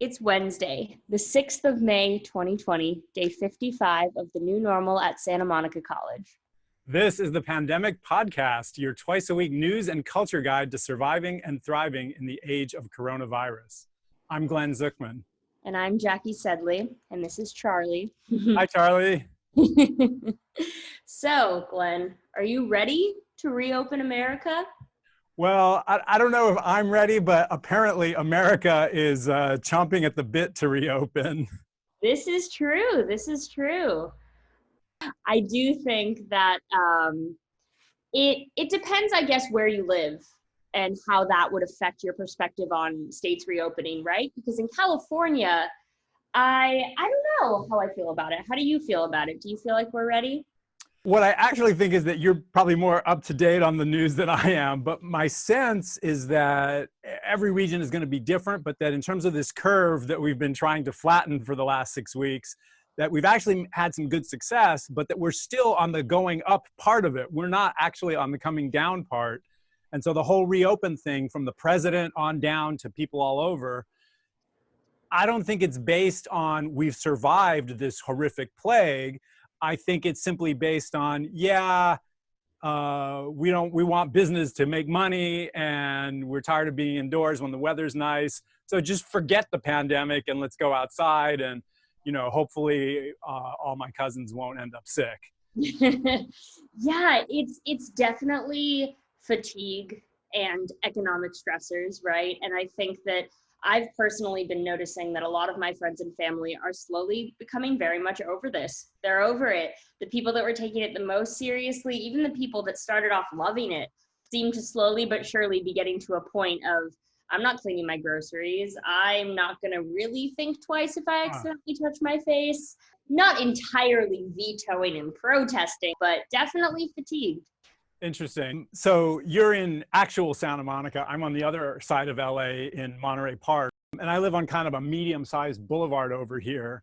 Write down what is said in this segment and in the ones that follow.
It's Wednesday, the 6th of May, 2020, day 55 of the new normal at Santa Monica College. This is the Pandemic Podcast, your twice-a-week news and culture guide to surviving and thriving in the age of coronavirus. I'm Glenn Zucman. And I'm Jackie Sedley, and this is Charlie. Hi, Charlie. So, Glenn, are you ready to reopen America? Well, I don't know if I'm ready, but apparently America is chomping at the bit to reopen. This is true. This is true. I do think that it depends, I guess, where you live and how that would affect your perspective on states reopening, right? Because in California, I don't know how I feel about it. How do you feel about it? Do you feel like we're ready? What I actually think is that you're probably more up to date on the news than I am, but my sense is that every region is going to be different, but that in terms of this curve that we've been trying to flatten for the last 6 weeks, that we've actually had some good success, but that we're still on the going up part of it. We're not actually on the coming down part. And so the whole reopen thing, from the president on down to people all over, I don't think it's based on we've survived this horrific plague. I think it's simply based on, we want business to make money and we're tired of being indoors when the weather's nice. So just forget the pandemic and let's go outside and, hopefully all my cousins won't end up sick. Yeah, it's definitely fatigue and economic stressors, right? And I think that I've personally been noticing that a lot of my friends and family are slowly becoming very much over this. They're over it. The people that were taking it the most seriously, even the people that started off loving it, seem to slowly but surely be getting to a point of, I'm not cleaning my groceries. I'm not going to really think twice if I accidentally touch my face. Not entirely vetoing and protesting, but definitely fatigued. Interesting. So you're in actual Santa Monica. I'm on the other side of LA in Monterey Park. And I live on kind of a medium-sized boulevard over here.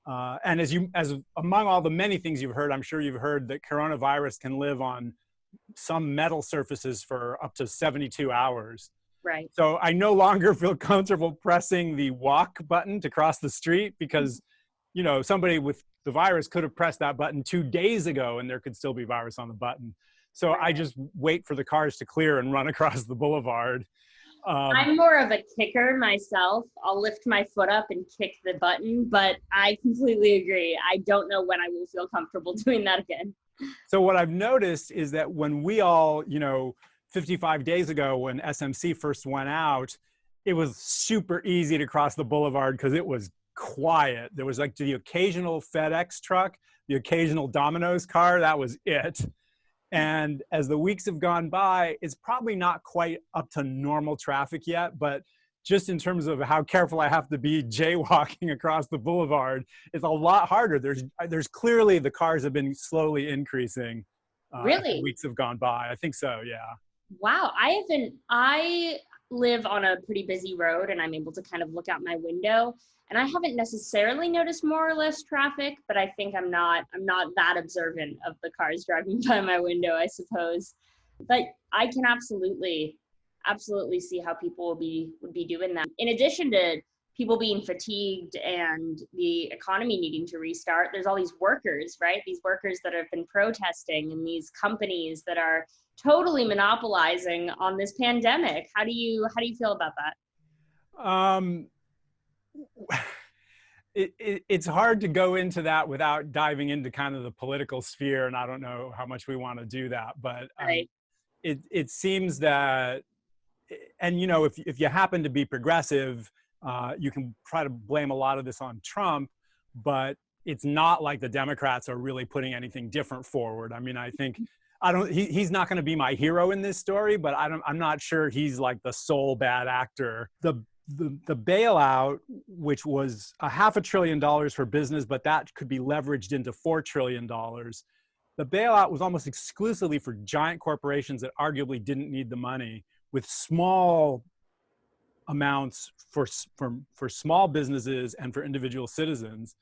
And as among all the many things you've heard, I'm sure you've heard that coronavirus can live on some metal surfaces for up to 72 hours. Right. So I no longer feel comfortable pressing the walk button to cross the street because, somebody with the virus could have pressed that button 2 days ago and there could still be virus on the button. So right. I just wait for the cars to clear and run across the boulevard. I'm more of a kicker myself. I'll lift my foot up and kick the button, but I completely agree. I don't know when I will feel comfortable doing that again. So what I've noticed is that when we all, 55 days ago when SMC first went out, it was super easy to cross the boulevard because it was quiet. There was like the occasional FedEx truck, the occasional Domino's car, that was it. And as the weeks have gone by, it's probably not quite up to normal traffic yet, but just in terms of how careful I have to be jaywalking across the boulevard, it's a lot harder. There's clearly the cars have been slowly increasing. Really? As weeks have gone by. I think so, yeah. Wow, I live on a pretty busy road and I'm able to kind of look out my window and I haven't necessarily noticed more or less traffic, but I think I'm not that observant of the cars driving by my window, I suppose. But I can absolutely see how people would be doing that. In addition to people being fatigued and the economy needing to restart, there's all these workers, right? These workers that have been protesting and these companies that are totally monopolizing on this pandemic. How do you feel about that? It's hard to go into that without diving into kind of the political sphere, and I don't know how much we want to do that, but right. It seems that, and if you happen to be progressive, you can try to blame a lot of this on Trump, but it's not like the Democrats are really putting anything different forward. I mean, I think he's not going to be my hero in this story, but I'm not sure he's like the sole bad actor. The bailout, which was $500 billion for business, but that could be leveraged into $4 trillion. The bailout was almost exclusively for giant corporations that arguably didn't need the money, with small amounts for small businesses and for individual citizens.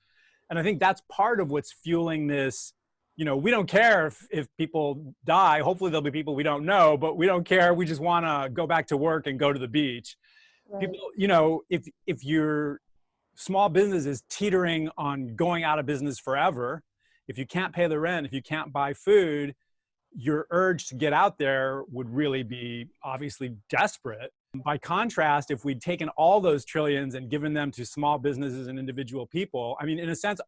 And I think that's part of what's fueling this. We don't care if people die. Hopefully there'll be people we don't know, but we don't care. We just want to go back to work and go to the beach. Right. People, if you're small business is teetering on going out of business forever. If you can't pay the rent, if you can't buy food, your urge to get out there would really be obviously desperate. By contrast, if we'd taken all those trillions and given them to small businesses and individual people, I mean, in a sense,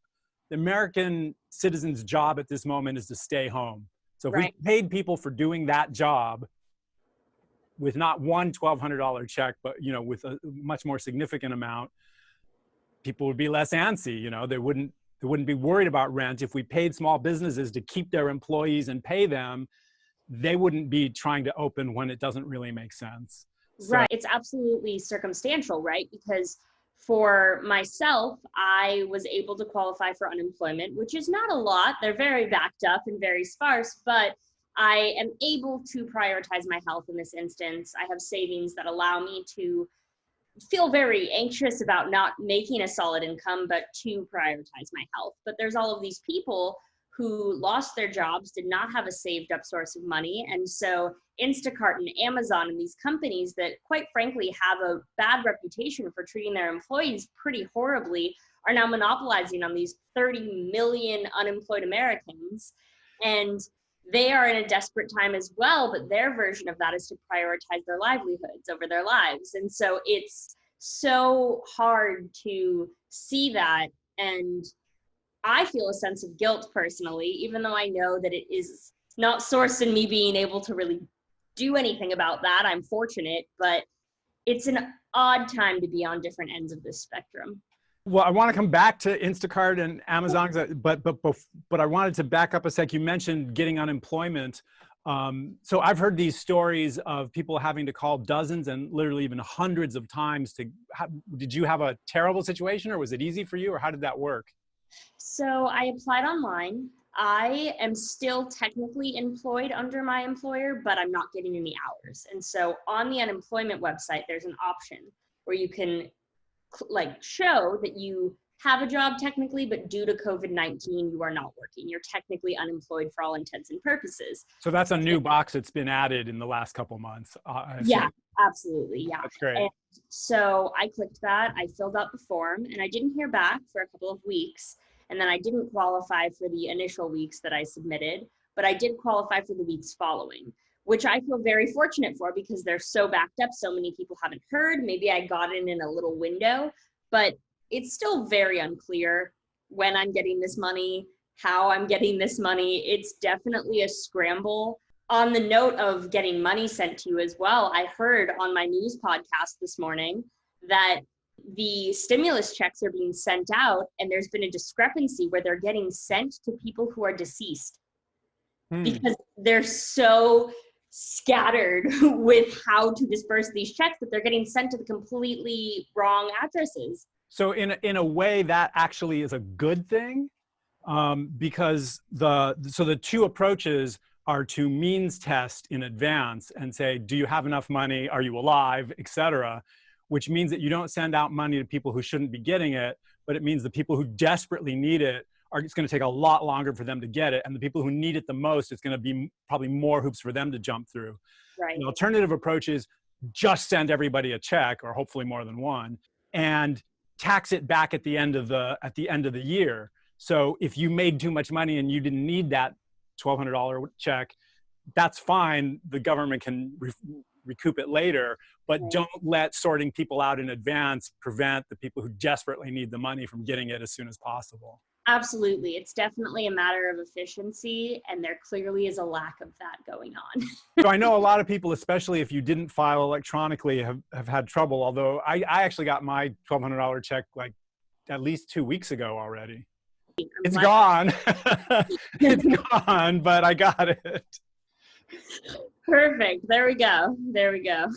the American citizen's job at this moment is to stay home. So if we paid people for doing that job with not one $1,200 check, but, you know, with a much more significant amount, people would be less antsy. You know, they wouldn't be worried about rent. If we paid small businesses to keep their employees and pay them, they wouldn't be trying to open when it doesn't really make sense. Right. It's absolutely circumstantial, right? Because for myself, I was able to qualify for unemployment, which is not a lot. They're very backed up and very sparse, but I am able to prioritize my health in this instance. I have savings that allow me to feel very anxious about not making a solid income, but to prioritize my health. But there's all of these people who lost their jobs, did not have a saved up source of money. And so Instacart and Amazon and these companies that quite frankly have a bad reputation for treating their employees pretty horribly are now monopolizing on these 30 million unemployed Americans. And they are in a desperate time as well, but their version of that is to prioritize their livelihoods over their lives. And so it's so hard to see that. And I feel a sense of guilt personally, even though I know that it is not sourced in me being able to really do anything about that. I'm fortunate, but it's an odd time to be on different ends of this spectrum. Well, I want to come back to Instacart and Amazon, but I wanted to back up a sec. You mentioned getting unemployment. So I've heard these stories of people having to call dozens and literally even hundreds of times to. Did you have a terrible situation, or was it easy for you, or how did that work? So I applied online. I am still technically employed under my employer, but I'm not getting any hours. And so on the unemployment website, there's an option where you can like show that you have a job technically, but due to COVID-19, you are not working. You're technically unemployed for all intents and purposes. So that's a new box that's been added in the last couple months. Yeah, absolutely. Yeah. That's great. And so I clicked that, I filled out the form, and I didn't hear back for a couple of weeks. And then I didn't qualify for the initial weeks that I submitted, but I did qualify for the weeks following, which I feel very fortunate for because they're so backed up. So many people haven't heard. Maybe I got in a little window, but it's still very unclear when I'm getting this money, how I'm getting this money. It's definitely a scramble. On the note of getting money sent to you as well, I heard on my news podcast this morning that the stimulus checks are being sent out and there's been a discrepancy where they're getting sent to people who are deceased because they're so scattered with how to disperse these checks that they're getting sent to the completely wrong addresses. So in a way that actually is a good thing because the two approaches are to means test in advance and say, do you have enough money? Are you alive, et cetera? Which means that you don't send out money to people who shouldn't be getting it, but it means the people who desperately need it it's going to take a lot longer for them to get it. And the people who need it the most, it's going to be probably more hoops for them to jump through. Right. The alternative approach is just send everybody a check, or hopefully more than one, and tax it back at the end of the year. So if you made too much money and you didn't need that $1,200 check, that's fine. The government can recoup it later, but don't let sorting people out in advance prevent the people who desperately need the money from getting it as soon as possible. Absolutely. It's definitely a matter of efficiency, and there clearly is a lack of that going on. So I know a lot of people, especially if you didn't file electronically, have had trouble, although I actually got my $1,200 check like at least 2 weeks ago already. It's gone. It's gone, but I got it. Perfect. There we go. There we go.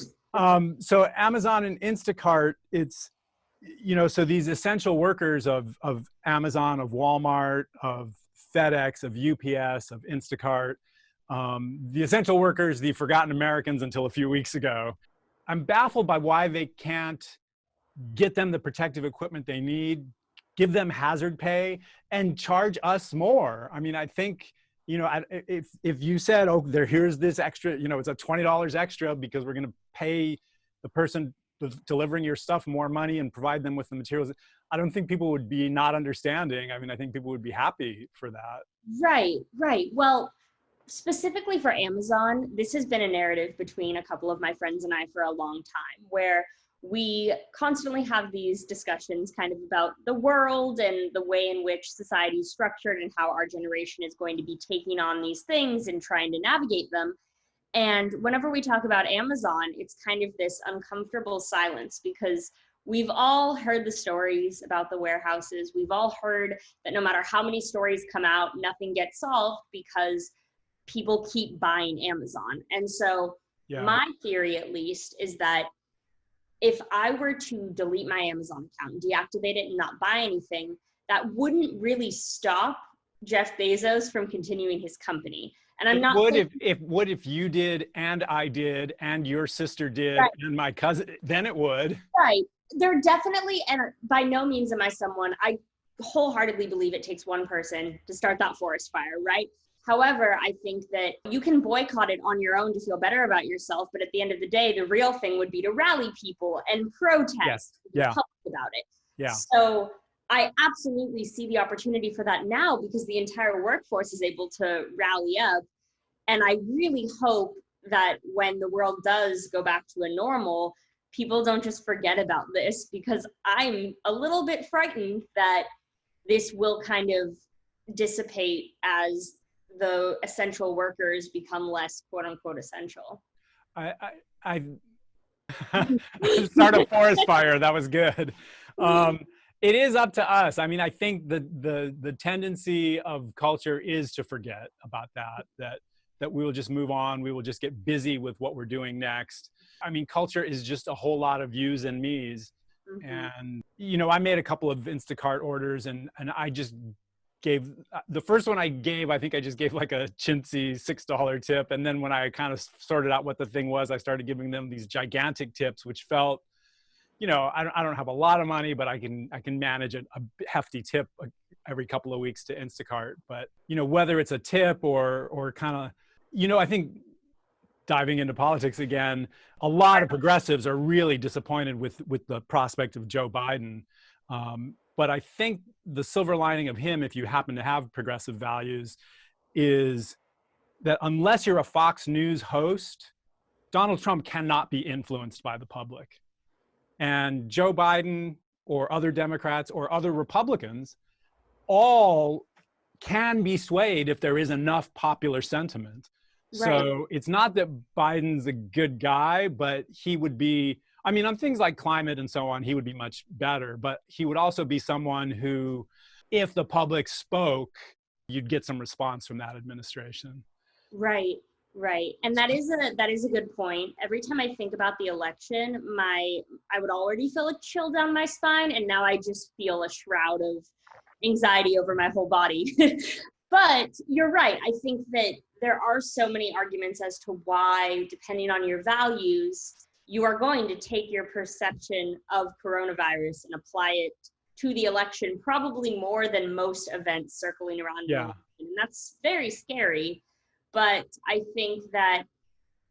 So Amazon and Instacart, it's, so these essential workers of Amazon, of Walmart, of FedEx, of UPS, of Instacart, the essential workers, the forgotten Americans until a few weeks ago. I'm baffled by why they can't get them the protective equipment they need, give them hazard pay, and charge us more. I mean, I think, if you said, oh, here's this extra, it's a $20 extra because we're going to pay the person delivering your stuff more money and provide them with the materials, I don't think people would be not understanding. I mean, I think people would be happy for that. Right, right. Well, specifically for Amazon, this has been a narrative between a couple of my friends and I for a long time, where we constantly have these discussions kind of about the world and the way in which society is structured and how our generation is going to be taking on these things and trying to navigate them. And whenever we talk about Amazon, it's kind of this uncomfortable silence, because we've all heard the stories about the warehouses. We've all heard that no matter how many stories come out, nothing gets solved because people keep buying Amazon. And so my theory, at least, is that if I were to delete my Amazon account, deactivate it and not buy anything, that wouldn't really stop Jeff Bezos from continuing his company. And I'm not would if you did and I did and your sister did and my cousin, then it would. Right. There definitely, and by no means am I someone, I wholeheartedly believe it takes one person to start that forest fire, right? However, I think that you can boycott it on your own to feel better about yourself, but at the end of the day, the real thing would be to rally people and protest about it. Yeah. So I absolutely see the opportunity for that now, because the entire workforce is able to rally up. And I really hope that when the world does go back to a normal, people don't just forget about this, because I'm a little bit frightened that this will kind of dissipate as the essential workers become less quote unquote essential. I start a forest fire. That was good. It is up to us. I mean, I think the tendency of culture is to forget about that we will just move on. We will just get busy with what we're doing next. I mean, culture is just a whole lot of yous and me's. And, you know, I made a couple of Instacart orders and I just gave, the first one I gave, I think I just gave like a chintzy $6 tip. And then when I kind of sorted out what the thing was, I started giving them these gigantic tips, which felt, you know, I don't have a lot of money, but I can manage a hefty tip every couple of weeks to Instacart. But, you know, whether it's a tip or kind of, you know, I think diving into politics again, a lot of progressives are really disappointed with the prospect of Joe Biden. But I think the silver lining of him, if you happen to have progressive values, is that unless you're a Fox News host, Donald Trump cannot be influenced by the public. And Joe Biden or other Democrats or other Republicans all can be swayed if there is enough popular sentiment. Right. So it's not that Biden's a good guy, but he would be, I mean, on things like climate and so on, he would be much better, but he would also be someone who, if the public spoke, you'd get some response from that administration. Right. Right. And that is a good point. Every time I think about the election, I would already feel a chill down my spine, and now I just feel a shroud of anxiety over my whole body. But you're right. I think that there are so many arguments as to why, depending on your values, you are going to take your perception of coronavirus and apply it to the election, probably more than most events circling around. Yeah. And that's very scary. But I think that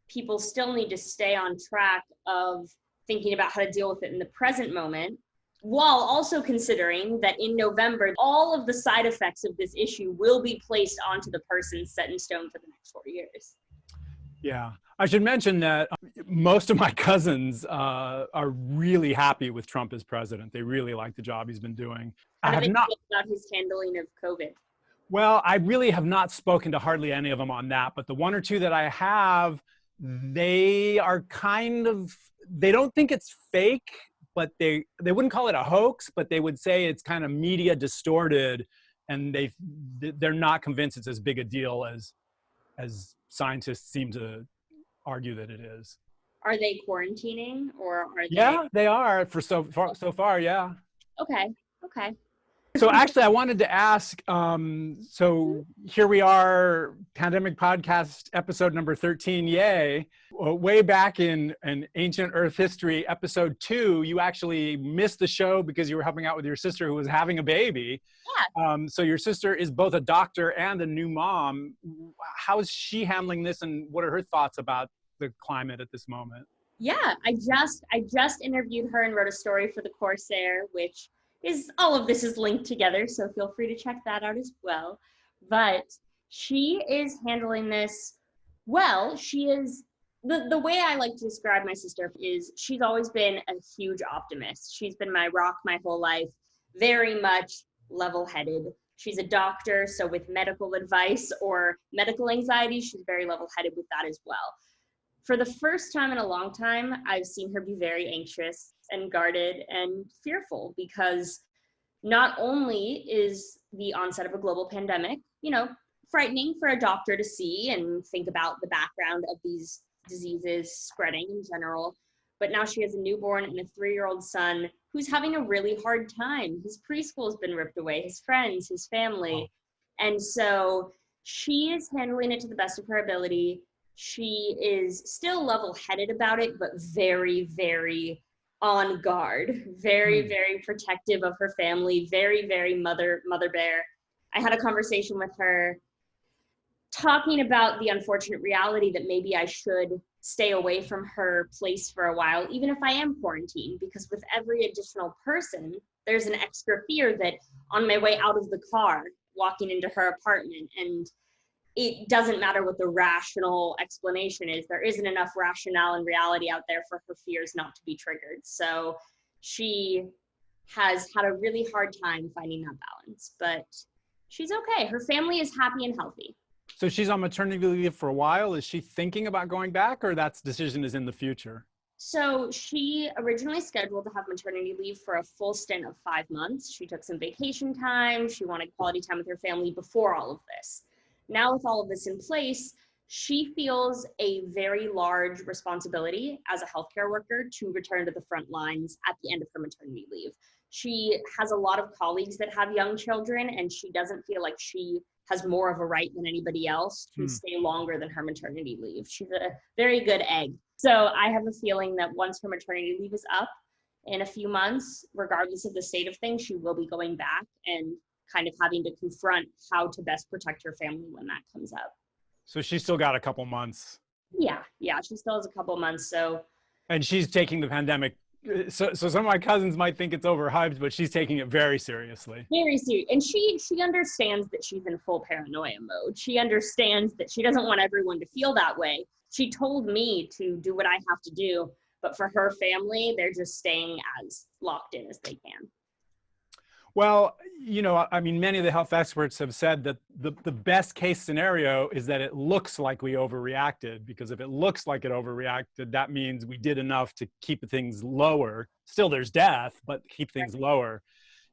people still need to stay on track of thinking about how to deal with it in the present moment, while also considering that in November, all of the side effects of this issue will be placed onto the person set in stone for the next 4 years. Yeah. I should mention that most of my cousins are really happy with Trump as president. They really like the job he's been doing. How do they feel about his handling of COVID? Well, I really have not spoken to hardly any of them on that, but the one or two that I have, they are kind of, they don't think it's fake, but they wouldn't call it a hoax, but they would say it's kind of media distorted, and they're not convinced it's as big a deal as scientists seem to argue that it is. Are they quarantining, or are they? Yeah, they are for so far. Yeah. Okay. So actually, I wanted to ask, so here we are, Pandemic Podcast, episode number 13, yay. Way back in ancient Earth history, episode 2, you actually missed the show because you were helping out with your sister who was having a baby. Yeah. So your sister is both a doctor and a new mom. How is she handling this, and what are her thoughts about the climate at this moment? Yeah, I just interviewed her and wrote a story for the Corsair, which is all of this is linked together, so feel free to check that out as well. But she is handling this well. She is the way I like to describe my sister is she's always been a huge optimist. She's been my rock my whole life, very much level-headed. She's a doctor, so with medical advice or medical anxiety, she's very level-headed with that as well. For the first time in a long time, I've seen her be very anxious and guarded and fearful because not only is the onset of a global pandemic, frightening for a doctor to see and think about the background of these diseases spreading in general, but now she has a newborn and a 3-year-old son who's having a really hard time. His preschool's been ripped away, his friends, his family. And so she is handling it to the best of her ability. She is still level-headed about it, but very, very on guard, very, very protective of her family, very, very mother bear. I had a conversation with her talking about the unfortunate reality that maybe I should stay away from her place for a while, even if I am quarantined, because with every additional person, there's an extra fear that on my way out of the car, walking into her apartment, and it doesn't matter what the rational explanation is, there isn't enough rationale and reality out there for her fears not to be triggered. So she has had a really hard time finding that balance, but she's okay. Her family is happy and healthy. So she's on maternity leave for a while. Is she thinking about going back, or that decision is in the future? So she originally scheduled to have maternity leave for a full stint of 5 months. She took some vacation time. She wanted quality time with her family before all of this. Now with all of this in place, she feels a very large responsibility as a healthcare worker to return to the front lines at the end of her maternity leave. She has a lot of colleagues that have young children, and she doesn't feel like she has more of a right than anybody else to stay longer than her maternity leave. She's a very good egg. So I have a feeling that once her maternity leave is up in a few months, regardless of the state of things, she will be going back and kind of having to confront how to best protect her family when that comes up. So she's still got a couple months. Yeah, she still has a couple months. So, and she's taking the pandemic. So some of my cousins might think it's overhyped, but she's taking it very seriously. Very serious. And she understands that she's in full paranoia mode. She understands that she doesn't want everyone to feel that way. She told me to do what I have to do, but for her family, they're just staying as locked in as they can. Well, I mean, many of the health experts have said that the best case scenario is that it looks like we overreacted, because if it looks like it overreacted, that means we did enough to keep things lower. Still, there's death, but keep things lower.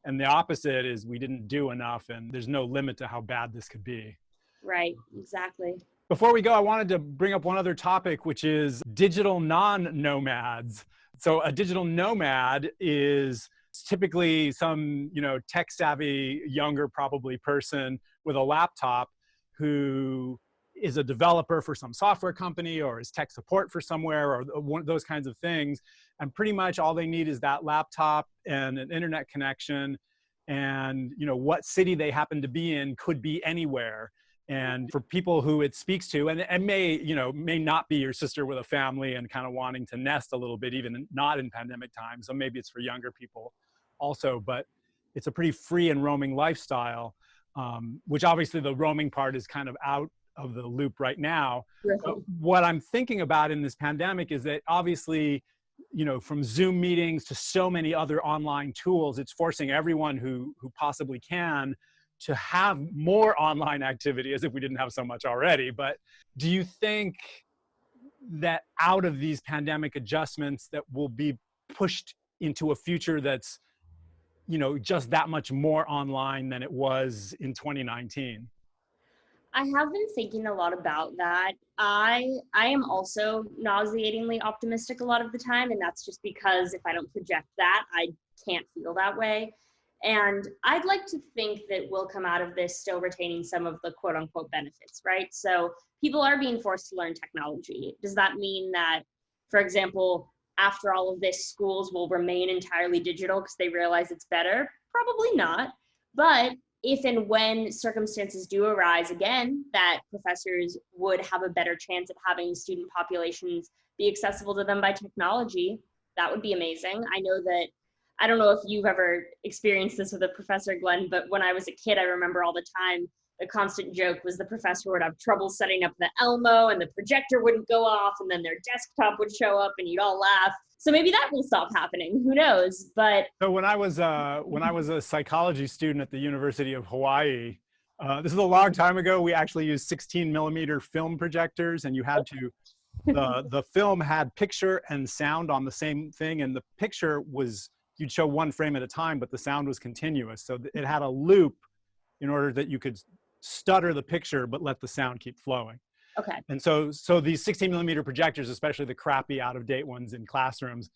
And the opposite is we didn't do enough, and there's no limit to how bad this could be. Right, exactly. Before we go, I wanted to bring up one other topic, which is digital non-nomads. So a digital nomad is typically some, tech savvy, younger probably person with a laptop who is a developer for some software company or is tech support for somewhere or one of those kinds of things. And pretty much all they need is that laptop and an internet connection. And, what city they happen to be in could be anywhere. And for people who it speaks to, and may not be your sister with a family and kind of wanting to nest a little bit, even not in pandemic times. So maybe it's for younger people also, but it's a pretty free and roaming lifestyle, which obviously the roaming part is kind of out of the loop right now. But what I'm thinking about in this pandemic is that obviously, from Zoom meetings to so many other online tools, it's forcing everyone who possibly can to have more online activity, as if we didn't have so much already. But do you think that out of these pandemic adjustments that will be pushed into a future that's, just that much more online than it was in 2019? I have been thinking a lot about that. I am also nauseatingly optimistic a lot of the time, and that's just because if I don't project that, I can't feel that way. And I'd like to think that we'll come out of this still retaining some of the quote unquote benefits, right? So people are being forced to learn technology. Does that mean that, for example, after all of this, schools will remain entirely digital because they realize it's better? Probably not. But if and when circumstances do arise again, that professors would have a better chance at having student populations be accessible to them by technology, that would be amazing. I know that, I don't know if you've ever experienced this with a professor, Glenn, but when I was a kid, I remember all the time, the constant joke was the professor would have trouble setting up the Elmo and the projector wouldn't go off and then their desktop would show up and you'd all laugh. So maybe that will stop happening. Who knows? But so when I was a psychology student at the University of Hawaii, this is a long time ago, we actually used 16mm film projectors, and you had to, the film had picture and sound on the same thing, and the picture was, you'd show one frame at a time, but the sound was continuous. So it had a loop in order that you could stutter the picture but let the sound keep flowing. okay. And so these 16mm projectors, especially the crappy out-of-date ones in classrooms,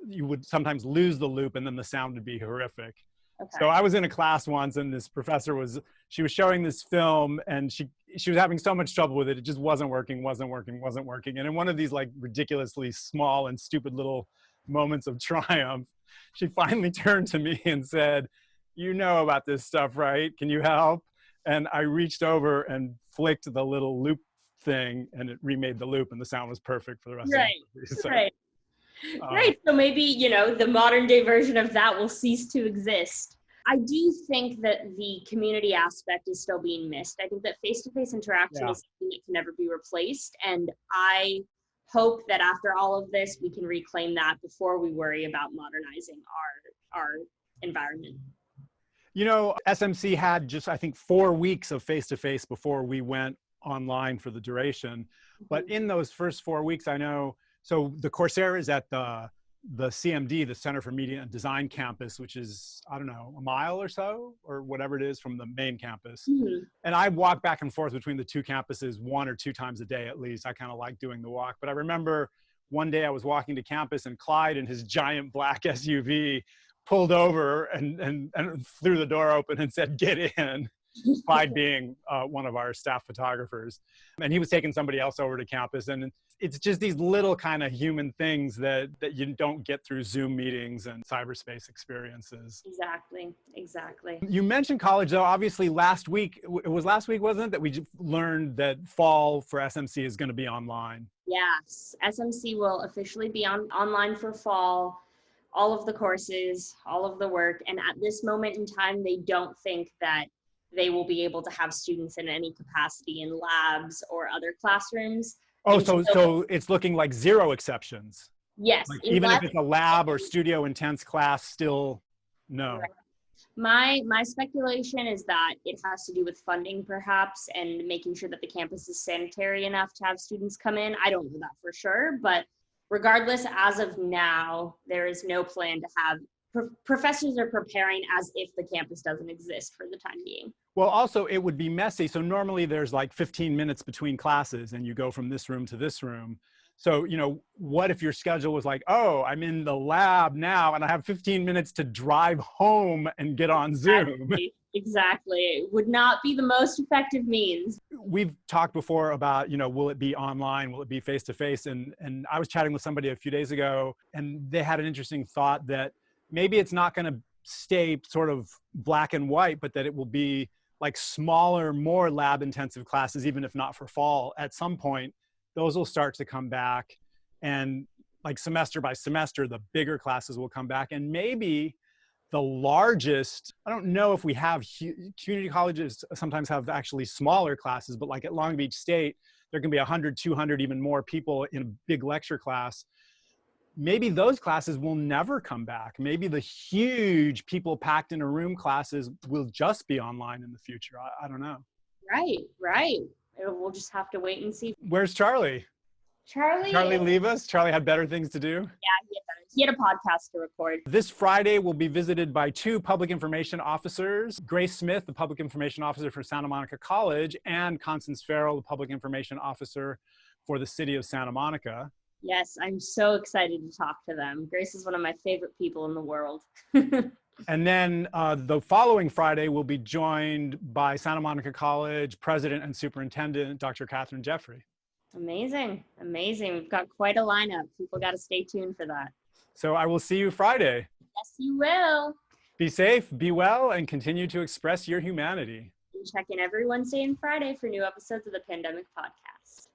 you would sometimes lose the loop and then the sound would be horrific. Okay. So I was in a class once and this professor she was showing this film and she was having so much trouble with it. It just wasn't working. And in one of these like ridiculously small and stupid little moments of triumph, she finally turned to me and said, "You know about this stuff, right? Can you help?" And I reached over and flicked the little loop thing and it remade the loop and the sound was perfect for the rest of the movie. So, right. Right. So maybe, you know, the modern day version of that will cease to exist. I do think that the community aspect is still being missed. I think that face-to-face interaction is something that can never be replaced. And I hope that after all of this, we can reclaim that before we worry about modernizing our environment. You know, SMC had just, I think, 4 weeks of face-to-face before we went online for the duration. But in those first 4 weeks, I know, so the Coursera is at the CMD, the Center for Media and Design campus, which is, I don't know, a mile or so, or whatever it is from the main campus. Mm-hmm. And I walk back and forth between the two campuses 1 or 2 times a day at least. I kind of like doing the walk. But I remember one day I was walking to campus and Clyde in his giant black SUV pulled over and threw the door open and said, "Get in." Clyde being one of our staff photographers. And he was taking somebody else over to campus. And it's just these little kind of human things that you don't get through Zoom meetings and cyberspace experiences. Exactly. You mentioned college, though. Obviously, last week, it was last week, wasn't it, that we learned that fall for SMC is going to be online? Yes, SMC will officially be online for fall. All of the courses, all of the work. And at this moment in time, they don't think that they will be able to have students in any capacity in labs or other classrooms. Oh, so it's looking like 0 exceptions. Yes. Like even if it's a lab or studio intense class, still no. Right. My speculation is that it has to do with funding perhaps and making sure that the campus is sanitary enough to have students come in. I don't know that for sure, but regardless, as of now, there is no plan to have professors are preparing as if the campus doesn't exist for the time being. Well, also it would be messy. So normally there's like 15 minutes between classes and you go from this room to this room. So, you know, what if your schedule was like, oh, I'm in the lab now and I have 15 minutes to drive home and get on Zoom. Exactly. It would not be the most effective means. We've talked before about, you know, will it be online? Will it be face-to-face? And I was chatting with somebody a few days ago and they had an interesting thought that maybe it's not going to stay sort of black and white, but that it will be like smaller, more lab intensive classes, even if not for fall. At some point, those will start to come back, and like semester by semester, the bigger classes will come back. And maybe the largest, I don't know if we have, community colleges sometimes have actually smaller classes, but like at Long Beach State, there can be 100, 200, even more people in a big lecture class. Maybe those classes will never come back. Maybe the huge people packed in a room classes will just be online in the future. I don't know. Right. We'll just have to wait and see. Where's Charlie? Charlie leave us? Charlie had better things to do? Yeah, he had a podcast to record. This Friday, we'll be visited by 2 public information officers, Grace Smith, the public information officer for Santa Monica College, and Constance Farrell, the public information officer for the city of Santa Monica. Yes, I'm so excited to talk to them. Grace is one of my favorite people in the world. And then the following Friday, we'll be joined by Santa Monica College President and Superintendent, Dr. Catherine Jeffrey. Amazing. We've got quite a lineup. People got to stay tuned for that. So I will see you Friday. Yes, you will. Be safe, be well, and continue to express your humanity. And check in every Wednesday and Friday for new episodes of the Pandemic Podcast.